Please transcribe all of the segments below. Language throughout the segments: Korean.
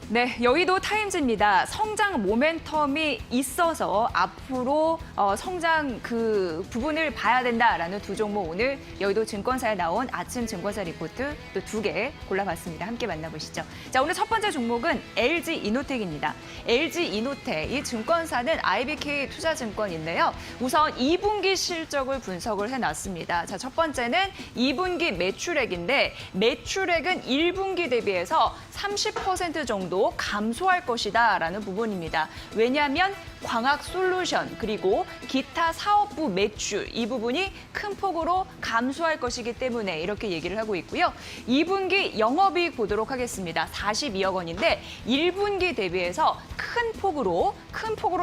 네, 여의도 타임즈입니다. 성장 모멘텀이 있어서 앞으로 성장 그 부분을 봐야 된다라는 두 종목 오늘 여의도 증권사에 나온 아침 증권사 리포트 또 2개 골라봤습니다. 함께 만나보시죠. 자, 오늘 첫 번째 종목은 LG 이노텍입니다. LG 이노텍, 이 증권사는 IBK 투자증권인데요. 우선 2분기 실적을 분석을 해놨습니다. 자, 첫 번째는 2분기 매출액인데 매출액은 1분기 대비해서 30% 정도 감소할 것이다라는 부분입니다. 왜냐하면 광학 솔루션 그리고 기타 사업부 매출 이 부분이 큰 폭으로 감소할 것이기 때문에 이렇게 얘기를 하고 있고요. 2분기 영업이익 보도록 하겠습니다. 42억 원인데 1분기 대비해서 큰 폭으로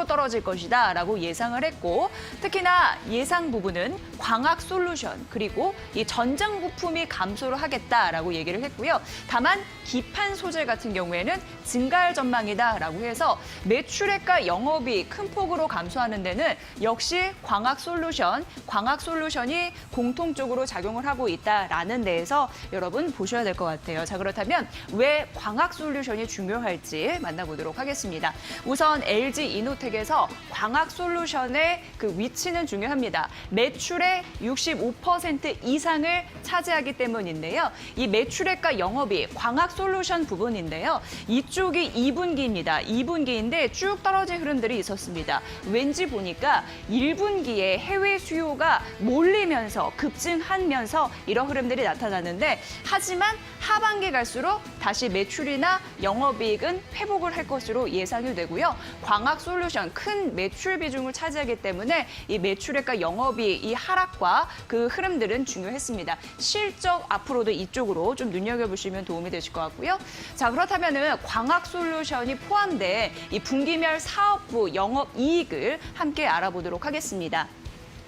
떨어질 것이다라고 예상을 했고 특히나 예상 부분은 광학 솔루션 그리고 이 전장 부품이 감소를 하겠다라고 얘기를 했고요. 다만 기판 소재 같은 경우에는 증가할 전망이다라고 해서 매출액과 영업이 큰 폭으로 감소하는 데는 역시 광학 솔루션이 공통적으로 작용을 하고 있다라는 데에서 여러분 보셔야 될 것 같아요. 자, 그렇다면 왜 광학 솔루션이 중요할지 만나보도록 하겠습니다. 우선 LG 이노텍에서 광학 솔루션의 그 위치는 중요합니다. 매출의 65% 이상을 차지하기 때문인데요. 이 매출액과 영업이 광학 솔루션 부분인데요. 이쪽이 2분기입니다. 2분기인데 쭉 떨어진 흐름들이 있었습니다. 왠지 보니까 1분기에 해외 수요가 몰리면서 급증하면서 이런 흐름들이 나타나는데 하지만 하반기 갈수록 다시 매출이나 영업이익은 회복을 할 것으로 예상이 되고요. 광학 솔루션 큰 매출 비중을 차지하기 때문에 이 매출액과 영업이익 이 하락과 그 흐름들은 중요했습니다. 실적 앞으로도 이쪽으로 좀 눈여겨보시면 도움이 되실 것 같고요. 자, 그렇다면은 광학 솔루션이 포함된 이 분기별 사업부 영업이익을 함께 알아보도록 하겠습니다.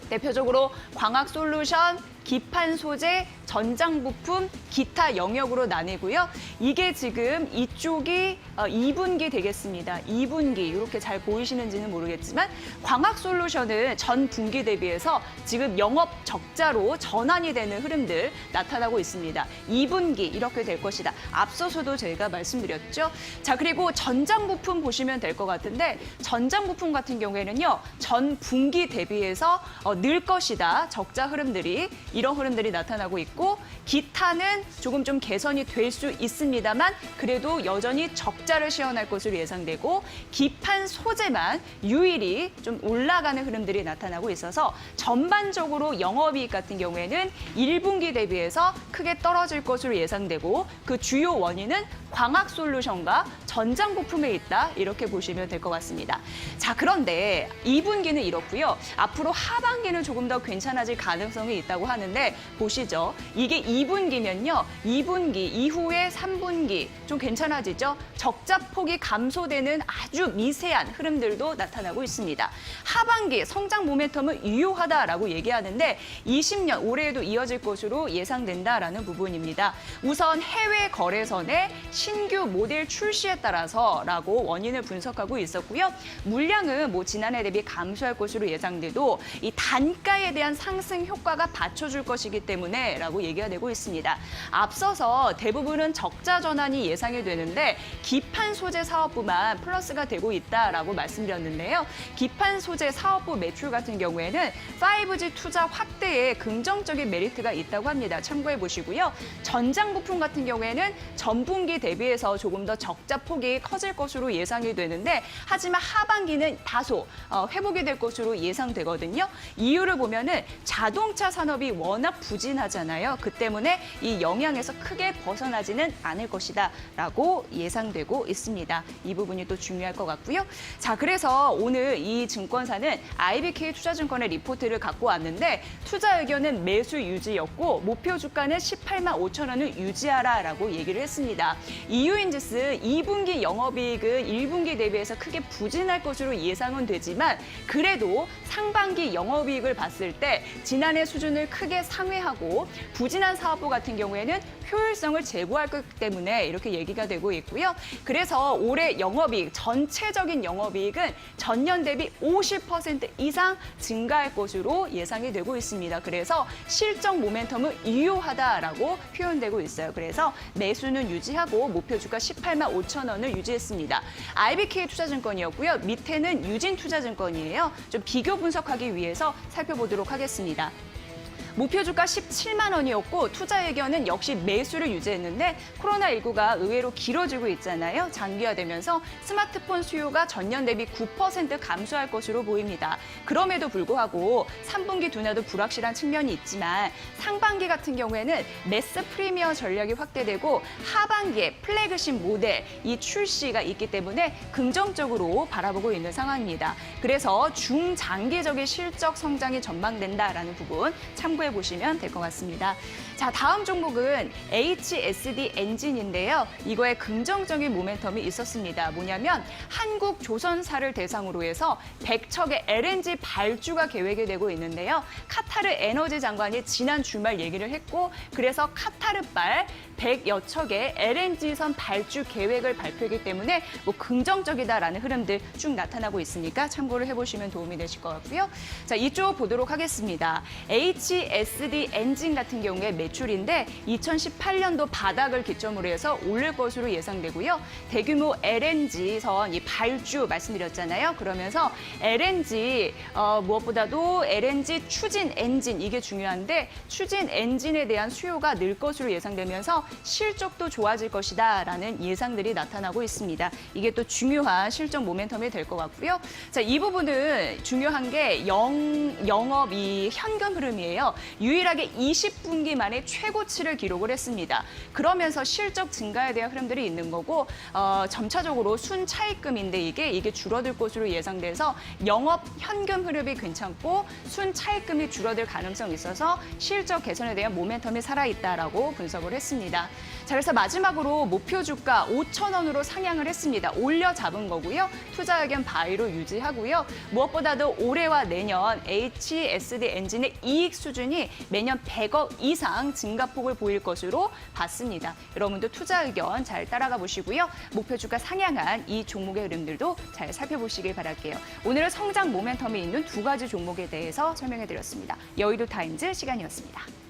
대표적으로 광학 솔루션, 기판 소재, 전장 부품, 기타 영역으로 나뉘고요. 이게 지금 이쪽이 2분기 되겠습니다. 2분기 이렇게 잘 보이시는지는 모르겠지만 광학 솔루션은 전 분기 대비해서 지금 영업 적자로 전환이 되는 흐름들 나타나고 있습니다. 2분기 이렇게 될 것이다. 앞서서도 저희가 말씀드렸죠. 자, 그리고 전장 부품 보시면 될 것 같은데 전장 부품 같은 경우에는요. 전 분기 대비해서 늘 것이다. 적자 흐름들이 이런 흐름들이 나타나고 있고 기타는 조금 좀 개선이 될 수 있습니다만 그래도 여전히 적자를 시현할 것으로 예상되고 기판 소재만 유일히 좀 올라가는 흐름들이 나타나고 있어서 전반적으로 영업이익 같은 경우에는 1분기 대비해서 크게 떨어질 것으로 예상되고 그 주요 원인은 광학 솔루션과 전장 부품에 있다 이렇게 보시면 될 것 같습니다. 자, 그런데 2분기는 이렇고요. 앞으로 하반기는 조금 더 괜찮아질 가능성이 있다고 하는데 보시죠. 이게 2분기면요. 2분기 이후에 3분기 좀 괜찮아지죠. 적자 폭이 감소되는 아주 미세한 흐름들도 나타나고 있습니다. 하반기 성장 모멘텀은 유효하다라고 얘기하는데 20년 올해에도 이어질 것으로 예상된다라는 부분입니다. 우선 해외 거래선의 신규 모델 출시에 따라서라고 원인을 분석하고 있었고요. 물량은 지난해 대비 감소할 것으로 예상돼도 이 단가에 대한 상승 효과가 받쳐줄 것이기 때문에 라고 얘기가 되고 있습니다. 앞서서 대부분은 적자 전환이 예상이 되는데 기판 소재 사업부만 플러스가 되고 있다라고 말씀드렸는데요. 기판 소재 사업부 매출 같은 경우에는 5G 투자 확대에 긍정적인 메리트가 있다고 합니다. 참고해 보시고요. 전장 부품 같은 경우에는 전분기 대비해서 조금 더 적자 폭이 커질 것으로 예상이 되는데 하지만 하반기는 다소 회복이 될 것으로 예상되거든요. 이유를 보면은 자동차 산업이 워낙 부진하잖아요. 그 때문에 이 영향에서 크게 벗어나지는 않을 것이다라고 예상되고 있습니다. 이 부분이 또 중요할 것 같고요. 자, 그래서 오늘 이 증권사는 IBK 투자증권의 리포트를 갖고 왔는데 투자 의견은 매수 유지였고 목표 주가는 18만 5천 원을 유지하라라고 얘기를 했습니다. 이유인지스 2분기 영업이익은 1분기 대비해서 크게 부진할 것으로 예상은 되지만 그래도 상반기 영업이익을 봤을 때 지난해 수준을 크게 상회하고 부진한 사업부 같은 경우에는 효율성을 제고할 거기 때문에 이렇게 얘기가 되고 있고요. 그래서 올해 영업이익, 전체적인 영업이익은 전년 대비 50% 이상 증가할 것으로 예상이 되고 있습니다. 그래서 실적 모멘텀은 유효하다라고 표현되고 있어요. 그래서 매수는 유지하고 상승으로 목표 주가 18만 5천 원을 유지했습니다. IBK 투자증권이었고요. 밑에는 유진투자증권이에요. 좀 비교 분석하기 위해서 살펴보도록 하겠습니다. 목표 주가 17만 원이었고 투자 의견은 역시 매수를 유지했는데 코로나19가 의외로 길어지고 있잖아요. 장기화되면서 스마트폰 수요가 전년 대비 9% 감소할 것으로 보입니다. 그럼에도 불구하고 3분기 둔화도 불확실한 측면이 있지만 상반기 같은 경우에는 매스 프리미어 전략이 확대되고 하반기에 플래그십 모델 이 출시가 있기 때문에 긍정적으로 바라보고 있는 상황입니다. 그래서 중장기적인 실적 성장이 전망된다라는 부분 참고해 보시면 될 것 같습니다. 자, 다음 종목은 HSD 엔진인데요. 이거에 긍정적인 모멘텀이 있었습니다. 뭐냐면 한국 조선사를 대상으로 해서 100척의 LNG 발주가 계획이 되고 있는데요. 카타르 에너지 장관이 지난 주말 얘기를 했고 그래서 카타르발 100여 척의 LNG선 발주 계획을 발표했기 때문에 뭐 긍정적이다라는 흐름들 쭉 나타나고 있으니까 참고를 해보시면 도움이 되실 것 같고요. 자, 이쪽 보도록 하겠습니다. HSD 엔진 같은 경우에 매출인데 2018년도 바닥을 기점으로 해서 오를 것으로 예상되고요. 대규모 LNG선 이 발주 말씀드렸잖아요. 그러면서 LNG 무엇보다도 LNG 추진 엔진 이게 중요한데 추진 엔진에 대한 수요가 늘 것으로 예상되면서 실적도 좋아질 것이다라는 예상들이 나타나고 있습니다. 이게 또 중요한 실적 모멘텀이 될 것 같고요. 자, 이 부분은 중요한 게 영업 이 현금 흐름이에요. 유일하게 20분기 만에 최고치를 기록을 했습니다. 그러면서 실적 증가에 대한 흐름들이 있는 거고 점차적으로 순차입금인데 이게 줄어들 것으로 예상돼서 영업 현금 흐름이 괜찮고 순차입금이 줄어들 가능성이 있어서 실적 개선에 대한 모멘텀이 살아있다라고 분석을 했습니다. 자, 그래서 마지막으로 목표 주가 5천 원으로 상향을 했습니다. 올려 잡은 거고요. 투자 의견 바이로 유지하고요. 무엇보다도 올해와 내년 HSD 엔진의 이익 수준이 매년 100억 이상 증가폭을 보일 것으로 봤습니다. 여러분도 투자 의견 잘 따라가 보시고요. 목표 주가 상향한 이 종목의 흐름들도 잘 살펴보시길 바랄게요. 오늘은 성장 모멘텀이 있는 두 가지 종목에 대해서 설명해드렸습니다. 여의도 타임즈 시간이었습니다.